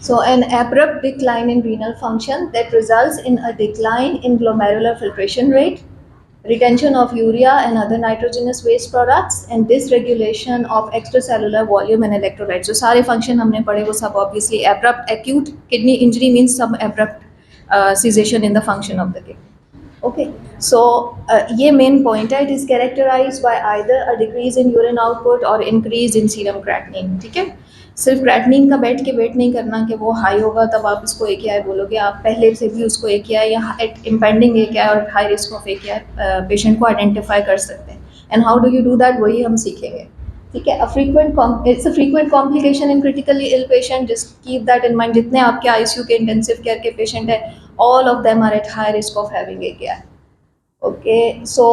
So an abrupt decline in renal function that results in a decline in glomerular filtration rate, retention of urea and other nitrogenous waste products, and dysregulation of extracellular volume and electrolytes. जो सारे function हमने पढ़े वो सब obviously abrupt acute kidney injury means some abrupt cessation in the function of the kidney. Okay, so ये main point है. It is characterized by either a decrease in urine output or increase in serum creatinine. ठीक है, सिर्फ creatinine का बैठ के wait नहीं करना कि वो हाई होगा तब आप इसको ए के आई बोलोगे. आप पहले से भी उसको ए के आई या इम्पेंडिंग ए के आई और हाई रिस्क ऑफ ए के आई पेशेंट को आइडेंटिफाई कर सकते हैं. And how do you do that, वही हम सीखेंगे. ठीक है, it's a frequent complication in critically ill patient. Just keep that in mind. जितने आपके आईसीयू के इंटेंसिव केयर के पेशेंट है, all of them are at high risk of having AKI. Okay, so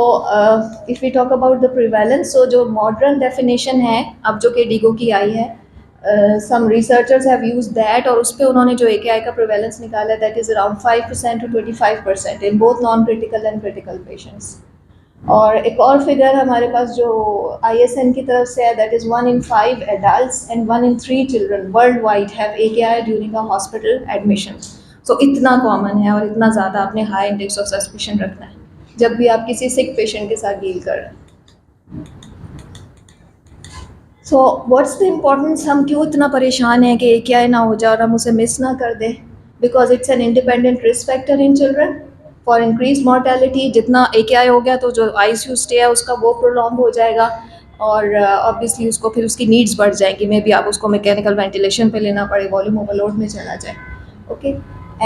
if we talk about the prevalence, so जो modern definition है अब जो कि डिगो की आई है, some researchers have used that और उस पर उन्होंने जो AKI का prevalence निकाला है, that is around 5% to 25% in both non-critical and critical patients. और एक और फिगर हमारे पास जो ISN की तरफ से है, that is 1 in 5 adults and 1 in 3 children worldwide have AKI during a hospital admission. So इतना कॉमन है और इतना ज़्यादा आपने हाई इंडेक्स ऑफ सस्पिशन रखना है जब भी आप किसी सिक पेशेंट के साथ डील कर रहे हैं. सो व्हाट्स द इम्पोर्टेंस, हम क्यों इतना परेशान हैं कि AKI ना हो जाए और हम उसे मिस ना कर दें? Because it's an independent risk factor in children for increase mortality. जितना AKI हो गया तो जो ICU स्टे है उसका वो प्रोलॉन्ग हो जाएगा और ऑब्वियसली उसको फिर उसकी नीड्स बढ़ जाएंगी. मे बी आप उसको मैकेनिकल वेंटिलेशन पे लेना पड़े, वॉल्यूम ओवरलोड में चला जाए. Okay,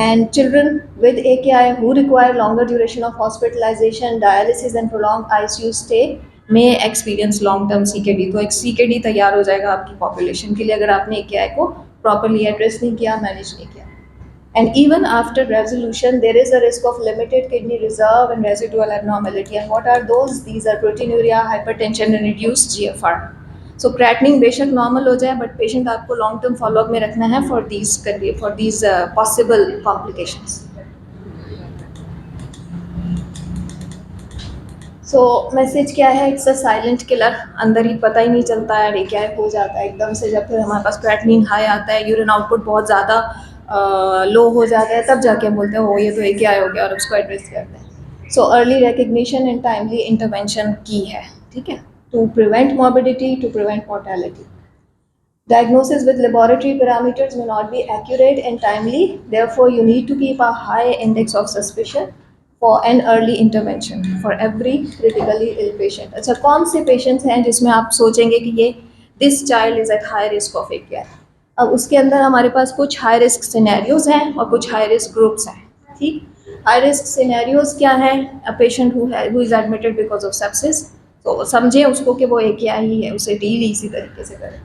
and children with AKI who require longer duration of hospitalization, dialysis and prolonged ICU stay may experience long term CKD. तो एक CKD तैयार हो जाएगा आपकी पॉपुलेशन के लिए अगर आपने AKI को प्रॉपरली एड्रेस नहीं किया, मैनेज नहीं किया. And even after resolution, there is a risk of limited kidney reserve and residual abnormality. And what are those? These are proteinuria, hypertension and reduced GFR. सो क्रेटनिंग बेशक नॉर्मल हो जाए but patient आपको long term follow up में रखना है for these possible complications. So message क्या है? It's a silent killer. अंदर ही पता ही नहीं चलता है, AKI हो जाता है एकदम से. जब फिर हमारे पास क्रेटनिन हाई आता है, यूरिन आउटपुट बहुत ज़्यादा लो हो जाता है, तब जाके हम बोलते हैं हो ये तो AKI हो गया और उसको एड्रेस करते हैं. So early recognition and timely intervention की है. ठीक है, to prevent morbidity, to prevent mortality. Diagnosis with laboratory parameters may not be accurate and timely. Therefore, you need to keep a high index of suspicion for an early intervention for every critically ill patient. अच्छा, कौन से patients हैं जिसमें आप सोचेंगे कि ये this child is at high risk of AKI? अब उसके अंदर हमारे पास कुछ high risk scenarios हैं और कुछ high risk groups हैं. ठीक, high risk scenarios क्या है? A patient who is admitted because of sepsis. तो समझे उसको कि वो AKI ही है, उसे डील इसी तरीके से करें.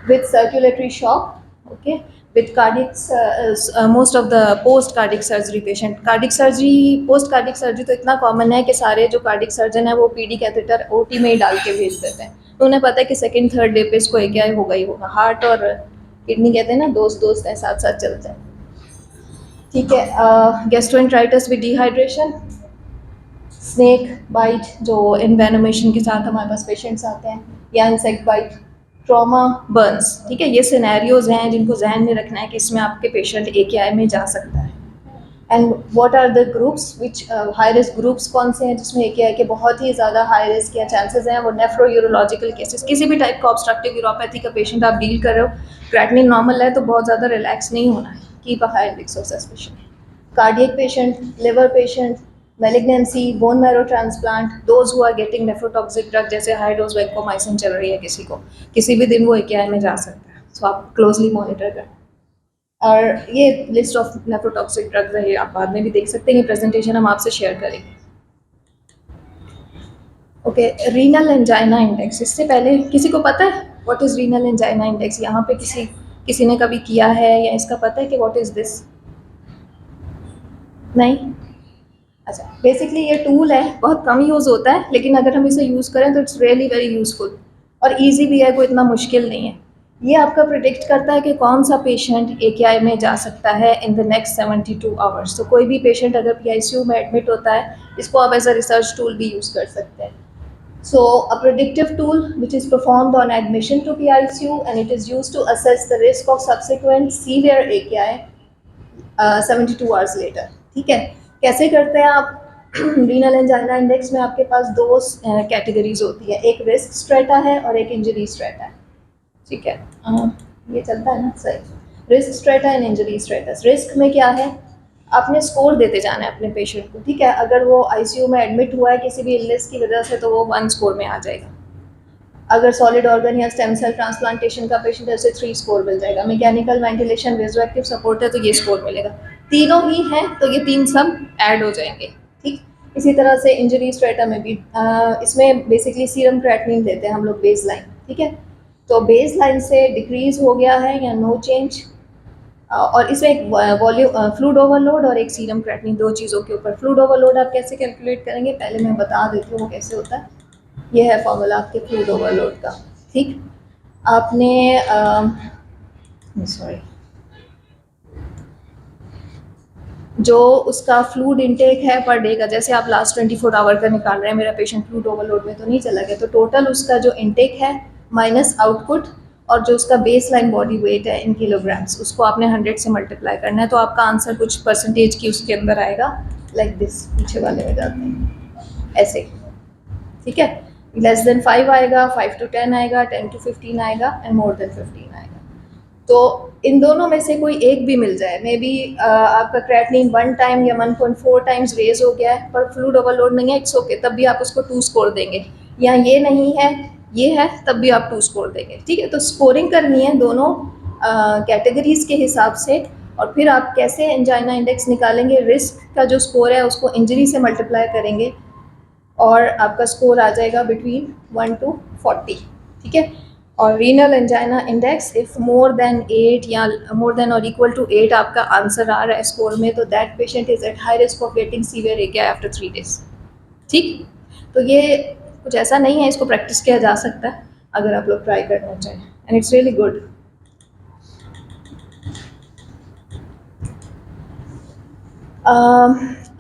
With circulatory shock, okay, with cardiac, most of the post cardiac surgery patient. Cardiac surgery, post cardiac surgery तो इतना कॉमन है कि सारे जो कार्डिक सर्जन है वो PD कैथेटर OT में ही डाल के भेज देते हैं. तो उन्हें पता है कि सेकेंड थर्ड डे पे इसको AKI होगा ही होगा. हार्ट और किडनी कहते हैं ना, दोस्त हैं, साथ साथ चलते हैं. ठीक है, gastroenteritis with dehydration, snake bite जो इन्वेनोमेशन के साथ हमारे पास पेशेंट्स आते हैं, या इंसेक्ट बाइट, ट्रॉमा, बर्न्स. ठीक है, ये सिनेरियोज हैं जिनको जहन में रखना है कि इसमें आपके पेशेंट AKI में जा सकता है. And what are the groups which high risk groups कौन से हैं जिसमें AKI के बहुत ही ज़्यादा हाई रिस्क या चांसेस हैं? वो नेफ्रोयूरोलॉजिकल केसेस. किसी भी टाइप का ऑब्स्ट्रक्टिव यूरोपैथी का पेशेंट आप डील कर रहे हो, क्रेटनिन नॉर्मल है तो बहुत ज़्यादा रिलैक्स नहीं होना है. Keep a high index of suspicion. Cardiac patient, liver patient, malignancy, bone marrow transplant, those who are getting nephrotoxic drug जैसे हाई डोज वैंकोमाइसिन चल रही है किसी को, किसी भी दिन वो AKI में जा सकता है. सो आप क्लोजली मॉनिटर करें. और ये लिस्ट ऑफ नेफ्रोटॉक्सिक ड्रग्स है, ये आप बाद में भी देख सकते हैं. ये प्रेजेंटेशन हम आपसे शेयर करेंगे. Okay, renal angina index. इससे पहले किसी को पता है what is renal angina index? यहाँ पे किसी ने कभी किया है या इसका पता है कि व्हाट इज दिस? नहीं. अच्छा, बेसिकली ये टूल है, बहुत कम यूज़ होता है लेकिन अगर हम इसे यूज़ करें तो इट्स रियली वेरी यूज़फुल और इजी भी है, कोई इतना मुश्किल नहीं है. ये आपका प्रिडिक्ट करता है कि कौन सा पेशेंट AKI में जा सकता है इन द नेक्स्ट 72 आवर्स. तो कोई भी पेशेंट अगर PICU में एडमिट होता है, इसको आप एज अ रिसर्च टूल भी यूज़ कर सकते हैं. So a predictive tool which is performed on admission to PICU, and it is used to assess the risk of subsequent severe AKI 72 hours later. ठीक है, कैसे करते हैं आप? रीनल एंजाइना इंडेक्स में आपके पास दो कैटेगरीज होती है, एक रिस्क स्ट्रेटा है और एक इंजरी स्ट्रेटा है। ठीक है, ये चलता है ना सही। Risk strata and injury stratas. Risk में क्या है, आपने स्कोर देते जाना है अपने पेशेंट को। ठीक है, अगर वो आईसीयू में एडमिट हुआ है किसी भी इलनेस की वजह से तो वो 1 स्कोर में आ जाएगा। अगर सॉलिड ऑर्गन या स्टेम सेल ट्रांसप्लांटेशन का पेशेंट है उसे 3 स्कोर मिल जाएगा। मैकेनिकल वेंटिलेशन वेजोएक्टिव सपोर्ट है तो ये स्कोर मिलेगा। तीनों ही हैं तो ये 3 सब ऐड हो जाएंगे। ठीक, इसी तरह से इंजरी स्ट्रेटा में भी इसमें बेसिकली सीरम क्रेटनिन देते हैं हम लोग बेस लाइन। ठीक है, तो बेस लाइन से डिक्रीज हो गया है या नो चेंज, और इसमें एक वॉल्यूम फ्लूइड ओवरलोड और एक सीरम क्रेटनिन, दो चीज़ों के ऊपर। फ्लूइड ओवरलोड आप कैसे कैलकुलेट करेंगे, पहले मैं बता देती हूँ वो कैसे होता है। ये है फॉर्मूला आपके फ्लूइड ओवरलोड का। ठीक, आपने सॉरी, जो उसका फ्लूइड इनटेक है पर डे का, जैसे आप लास्ट 24 आवर का निकाल रहे हैं, मेरा पेशेंट फ्लूइड ओवरलोड में तो नहीं चला गया, तो टोटल उसका जो इनटेक है माइनस आउटपुट और जो उसका बेस लाइन बॉडी वेट है इन किलोग्राम्स, उसको आपने 100 से मल्टीप्लाई करना है, तो आपका आंसर कुछ परसेंटेज की उसके अंदर आएगा। लाइक दिस, पीछे वाले में जाते हैं ऐसे। ठीक है, लेस देन 5 आएगा, 5 to 10 आएगा, 10 to 15 आएगा एंड मोर देन 15 आएगा। तो इन दोनों में से कोई एक भी मिल जाए, मे बी आपका क्रेटनिन 1 टाइम या 1.4 टाइम्स रेज हो गया है पर फ्लूइड ओवरलोड नहीं है, इट्स ओके, तब भी आप उसको 2 स्कोर देंगे। या ये नहीं है, ये है, तब भी आप 2 स्कोर देंगे। ठीक है, तो स्कोरिंग करनी है दोनों कैटेगरीज के हिसाब से। और फिर आप कैसे एंजाइना इंडेक्स निकालेंगे, रिस्क का जो स्कोर है उसको इंजरी से मल्टीप्लाई करेंगे और आपका स्कोर आ जाएगा बिटवीन 1 to 40। ठीक है, और renal angina index if more than 8 या मोर देन और इक्वल टू 8 आपका आंसर आ रहा है स्कोर में, तो that patient is at high risk of getting severe एकेआई after 3 days। ठीक, तो ये कुछ ऐसा नहीं है, इसको प्रैक्टिस किया जा सकता है अगर आप लोग ट्राई करना चाहें, एंड इट्स रियली गुड।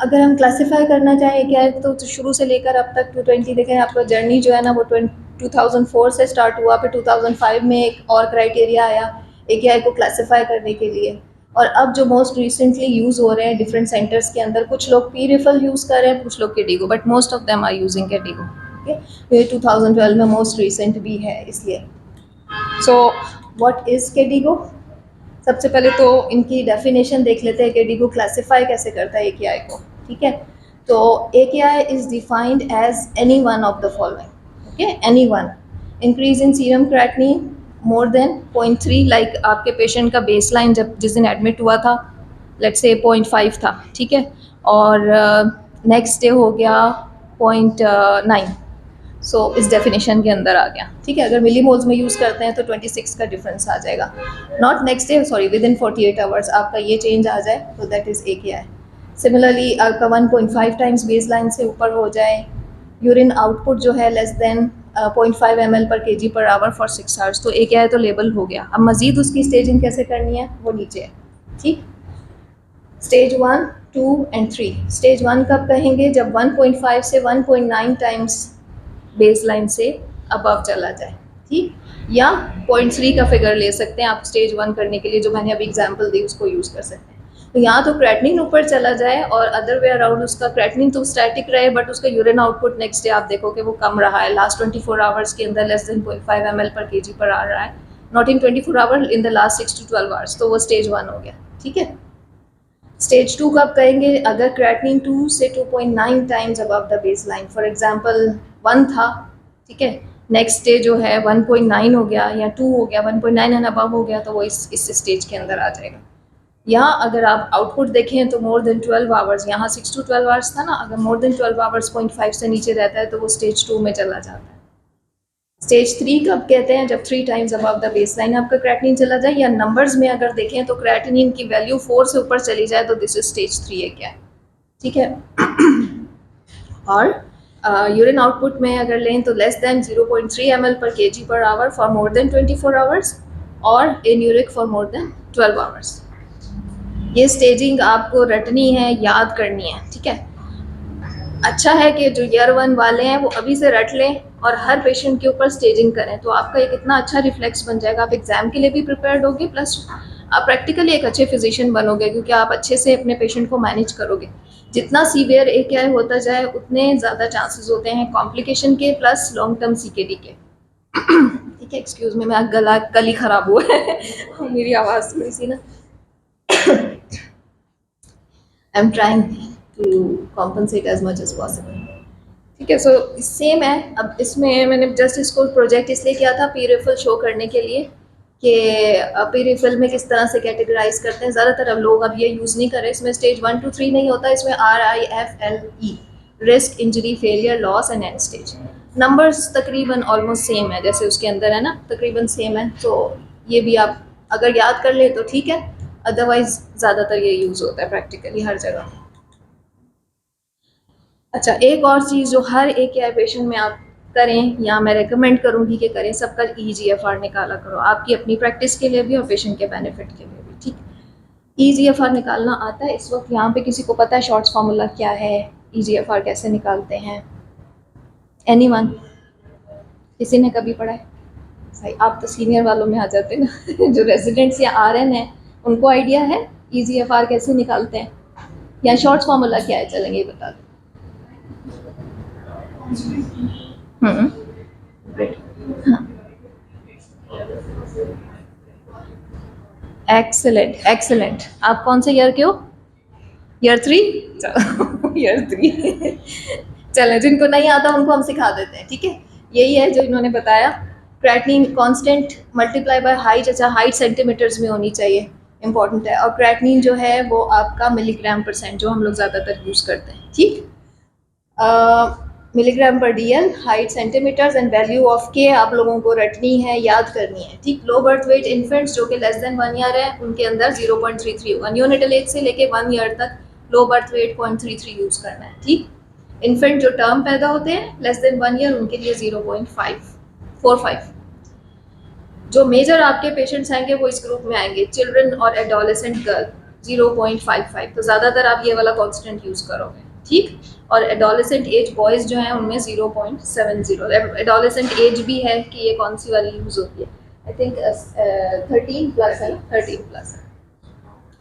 अगर हम क्लासिफाई करना चाहें क्या है, तो शुरू से लेकर अब तक 220 देखें, आपका जर्नी जो है ना वो 2004 से स्टार्ट हुआ, फिर 2005 में एक और क्राइटेरिया आया एकेआई को क्लासिफाई करने के लिए। और अब जो मोस्ट रिसेंटली यूज़ हो रहे हैं डिफरेंट सेंटर्स के अंदर, कुछ लोग पी रिफल यूज़ कर रहे हैं, कुछ लोग KDIGO, but most of them are using KDIGO. Okay, ये 2012 में मोस्ट रिसेंट भी है इसलिए। So what is KDIGO? सबसे पहले तो इनकी डेफिनेशन देख लेते हैं, केडी को क्लासिफाई कैसे करता है एकेआई को। ठीक है, तो AKI is defined as any one of the following. Okay, any one, increase in serum creatinine more than 0.3, like आपके पेशेंट का बेस लाइन जब जिस दिन एडमिट हुआ था लेट्स से 0.5 था। ठीक है, और नेक्स्ट डे हो गया 0.9, सो इस डेफिनेशन के अंदर आ गया। ठीक है, अगर मिलीमोल्स में यूज़ करते हैं तो 26 का डिफरेंस आ जाएगा, not next day, sorry, with in 48 hours आपका ये चेंज आ जाए तो दैट इज़ एकेआई। सिमिलरली आपका 1.5 टाइम्स बेस लाइन से ऊपर हो जाए, यूरिन आउटपुट जो है लेस देन 0.5 ml पर kg per hour for 6 hours, तो एकेआई तो लेबल हो गया। अब मज़ीद उसकी स्टेजिंग कैसे करनी है वो नीचे है। ठीक, स्टेज 1, 2 एंड 3। स्टेज 1 कब कहेंगे, जब 1.5 से 1.9 टाइम्स बेस लाइन से अबव चला जाए। ठीक, या 0.3 का फिगर ले सकते हैं आप स्टेज 1 करने के लिए, जो मैंने अभी एग्जांपल दी उसको यूज़ कर सकते हैं। तो यहाँ तो क्रेटनिन ऊपर चला जाए और अदर वे अराउंड उसका क्रेटनिन तो स्टैटिक रहे बट उसका यूरिन आउटपुट नेक्स्ट डे आप देखोगे वो कम रहा है, लास्ट 24 आवर्स के अंदर लेस देन 0.5 ml पर kg पर आ रहा है, not in 24 hour, in the last 6 to 12 hours, तो वो स्टेज 1 हो गया। ठीक है, स्टेज 2 कब कहेंगे, अगर क्रेटनिन 2 से 2.9 times above the base line, for example 1 था, ठीक है, नेक्स्ट डे जो है 1.9 हो गया या 2 हो गया, 1.9 एंड अबव हो गया, तो वो इस स्टेज के अंदर आ जाएगा। यहाँ अगर आप आउटपुट देखें तो मोर देन 12 आवर्स, यहाँ 6 to 12 आवर्स था ना, अगर मोर देन 12 आवर्स 0.5 से नीचे रहता है तो वो स्टेज 2 में चला जाता है। स्टेज 3 कब कहते हैं, जब 3 times above the base line आपका क्रेटनिन चला जाए, या नंबर्स में अगर देखें तो क्रेटनिन की वैल्यू 4 से ऊपर चली जाए तो दिस इज स्टेज 3 है क्या। ठीक है, और यूरिन आउटपुट में अगर लें तो लेस देन 0.3 ml पर kg per hour for more than 24 hours और एन्यूरिक फॉर मोर देन 12 आवर्स। ये स्टेजिंग आपको रटनी है, याद करनी है। ठीक है, अच्छा है कि जो ईयर 1 वाले हैं वो अभी से रट लें और हर पेशेंट के ऊपर स्टेजिंग करें, तो आपका एक इतना अच्छा रिफ्लेक्स बन जाएगा, आप एग्जाम के लिए भी प्रिपेयर्ड होगे, प्लस आप प्रैक्टिकली एक अच्छे फिजिशियन बनोगे, क्योंकि आप अच्छे से अपने पेशेंट को मैनेज करोगे। जितना सीवियर AKI होता जाए उतने ज़्यादा चांसेस होते हैं कॉम्प्लिकेशन के, प्लस लॉन्ग टर्म CKD के। ठीक है, एक्सक्यूज मी, मेरा गला कल ही खराब हुआ है और मेरी आवाज़ थोड़ी सी ना I am trying to compensate as much as possible. ठीक है, सो सेम है। अब इसमें मैंने जस्ट इसको प्रोजेक्ट इसलिए किया था पी रिफिल शो करने के लिए कि पी रिफिल में किस तरह से कैटेगराइज करते हैं। ज़्यादातर अब लोग अब ये यूज़ नहीं कर रहे। इसमें स्टेज 1 to 3 नहीं होता, इसमें RIFLE, risk, injury, failure, loss and and stage. Numbers तकरीबन ऑलमोस्ट सेम है, जैसे उसके अंदर है ना, तकरीबन सेम है। तो ये भी आप अगर याद कर ले तो ठीक है, अदरवाइज ज़्यादातर ये यूज़ होता है प्रैक्टिकली हर जगह। अच्छा, एक और चीज़ जो हर AKI पेशेंट में आप करें, या मैं रेकमेंड करूँगी कि करें, सबका EGFR निकाला करो, आपकी अपनी प्रैक्टिस के लिए भी और पेशेंट के बेनिफिट के लिए भी। ठीक, EGFR निकालना आता है इस वक्त यहाँ पे किसी को पता है शॉर्ट्स फार्मूला क्या है, EGFR कैसे निकालते हैं? एनीवन? किसी ने कभी पढ़ा है? भाई आप तो सीनियर वालों में आ जाते हैं ना जो रेजिडेंट्स या RN हैं उनको आइडिया है EGFR कैसे निकालते हैं, या शॉर्ट्स फार्मूला क्या है? चलेंगे, ये बता दें। ग्रेट, हाँ, एक्सेलेंट एक्सेलेंट। आप कौन से ईयर के हो? ईयर 3? चलो ईयर 3 चलो, जिनको नहीं आता उनको हम सिखा देते हैं। ठीक है, यही है जो इन्होंने बताया। Creatinine constant multiply by height, अच्छा हाइट सेंटीमीटर्स में होनी चाहिए, इंपॉर्टेंट है। और क्रेटिनिन जो है वो आपका मिलीग्राम परसेंट, जो हम लोग ज़्यादातर यूज़ करते हैं। ठीक, मिलीग्राम पर DL, height centimetres, and value of K आप लोगों को रटनी है, याद करनी है। ठीक, लो बर्थ वेट इन्फेंट्स जो कि लेस देन 1 ईयर है, उनके अंदर 0.33 होगा। न्यूनेटल एज से लेके 1 ईयर तक लो बर्थ वेट 0.33 यूज़ करना है। ठीक, इन्फेंट जो टर्म पैदा होते हैं लेस देन 1 ईयर, उनके लिए 0.545। जो मेजर आपके पेशेंट्स आएंगे वो इस ग्रुप में आएंगे, चिल्ड्रन और एडोलेसेंट गर्ल 0.55। तो ज़्यादातर आप ये वाला कॉन्स्टेंट यूज़ करोगे। ठीक, और एडोलेसेंट एज बॉयज़ जो हैं उनमें 0.70। एडोलेसेंट एज भी है कि ये कौन सी वाली यूज़ होती है, आई थिंक 13 प्लस है ना, 13 प्लस है।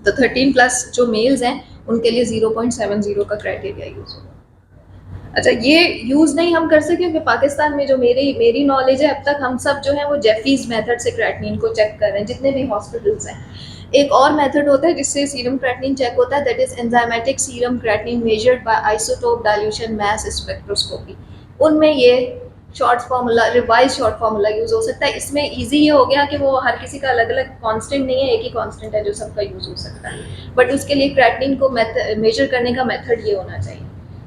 तो 13 प्लस जो मेल्स हैं उनके लिए 0.70 का क्राइटेरिया यूज़ होगा। अच्छा, ये यूज़ नहीं हम कर सके क्योंकि पाकिस्तान में जो मेरी नॉलेज है अब तक, हम सब जो है वो जेफीज मेथड से क्रेटिनिन को चेक कर रहे हैं, जितने भी हॉस्पिटल्स हैं। एक और मेथड होता है जिससे सीरम क्रेटिनिन चेक होता है, that is enzymatic serum creatinine measured by isotope dilution mass spectroscopy. उनमें ये short formula, revise short formula use हो सकता है। इसमें ईजी ये हो गया कि वो हर किसी का अलग अलग कांस्टेंट नहीं है, एक ही कांस्टेंट है जो सबका यूज़ हो सकता है। बट उसके लिए क्रेटिनिन को मेजर करने का मेथड ये होना चाहिए।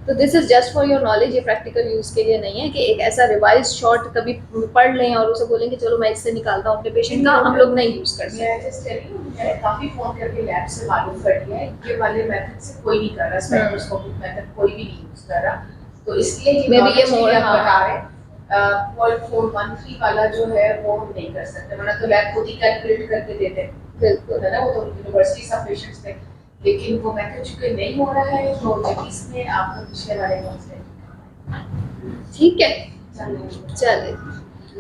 तो this is just for your knowledge, ये प्रैक्टिकल यूज़ के लिए नहीं है कि एक ऐसा रिवाइज शॉर्ट कभी पढ़ लें और उसे बोलेंगे चलो मैं इससे निकालता हूँ अपने पेशेंट का, हम लोग नहीं यूज़ कर सकते। मैंने काफी फोन करके लैब से मालूम कर लिया है ये वाले मेथड से कोई नहीं कर रहा, स्पेक्ट्रोस्कोपिक मेथड कोई भी नहीं यूज कर रहा। तो इसलिए मे बी ये मोर आप बता रहे हैं 0.413 वाला जो है वो हम नहीं कर सकते, वरना तो लैब खुद ही कैलकुलेट करके देते हैं। बिल्कुल है ना, वो तो यूनिवर्सिटी सब पेशेंट्स थे, लेकिन वो मेथड चूंकि नहीं हो रहा है तो इसमें आपको पिछले वाले कॉन्सेप्ट। ठीक है, चलिए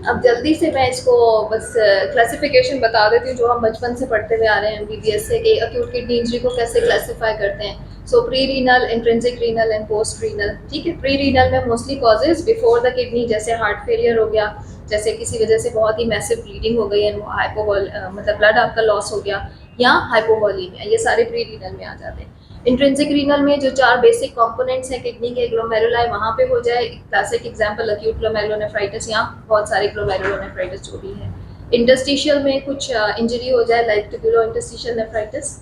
अब जल्दी से मैं इसको बस क्लासिफिकेशन बता देती हूँ जो हम बचपन से पढ़ते हुए आ रहे हैं MBBS से, कि अक्यूट किडनी इंजरी को कैसे क्लासिफाई करते हैं। सो pre renal, intrinsic renal and post renal. ठीक है, प्री रीनल में mostly causes before the kidney, जैसे हार्ट फेलियर हो गया, जैसे किसी वजह से बहुत ही मैसिव ब्लीडिंग हो गई है, मतलब ब्लड आपका लॉस हो गया, या हाइपोवॉलीमिया, ये सारे प्री रीनल में आ जाते हैं। इंट्रिंसिक रीनल में जो 4 बेसिक कंपोनेंट्स हैं किडनी के, ग्लोमेरुलाई वहाँ पे हो जाए, क्लासिक एग्जांपल अक्यूट ग्लोमेरुलोनेफ्राइटिस या बहुत सारे ग्लोमेरुलोनेफ्राइटिस जो भी है। इंटरस्टिशियल में कुछ इंजरी हो जाए like tubulo interstitial nephritis.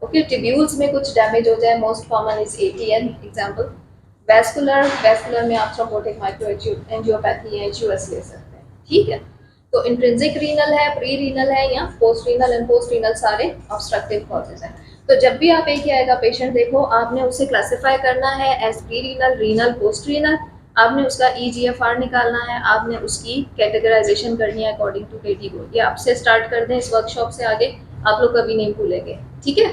Okay, tubules में कुछ डैमेज हो जाए, most common is ATN example. Vascular में आप थ्रोम्बोटिक माइक्रो एंजियोपैथी या HUS ले सकते हैं। ठीक है, तो इंट्रिंसिक रीनल है, प्री रीनल है, या post renal and post renal सारे ऑब्स्ट्रक्टिव कॉजेज हैं। तो जब भी आप एक आएगा पेशेंट, देखो आपने उसे क्लासिफाई करना है as pre renal, renal, post renal. आपने उसका EGFR निकालना है, आपने उसकी कैटेगराइजेशन करनी है अकॉर्डिंग टू कैटेगरी। ये आपसे स्टार्ट कर दें इस वर्कशॉप से, आगे आप लोग कभी नहीं भूलेंगे। ठीक है,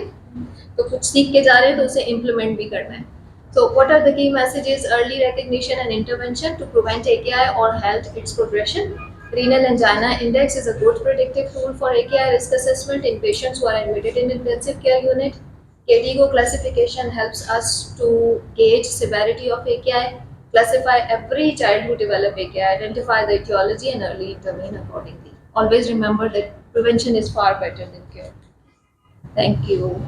तो कुछ सीख के जा रहे हैं तो उसे इम्प्लीमेंट भी करना है। So, what are the key messages? Early recognition and intervention to prevent AKI or halt its progression. Renal angina index is a good predictive tool for AKI risk assessment in patients who are admitted in intensive care unit. KDIGO classification helps us to gauge severity of AKI, classify every child who develop AKI, identify the etiology, and early intervene accordingly. Always remember that prevention is far better than cure. Thank you.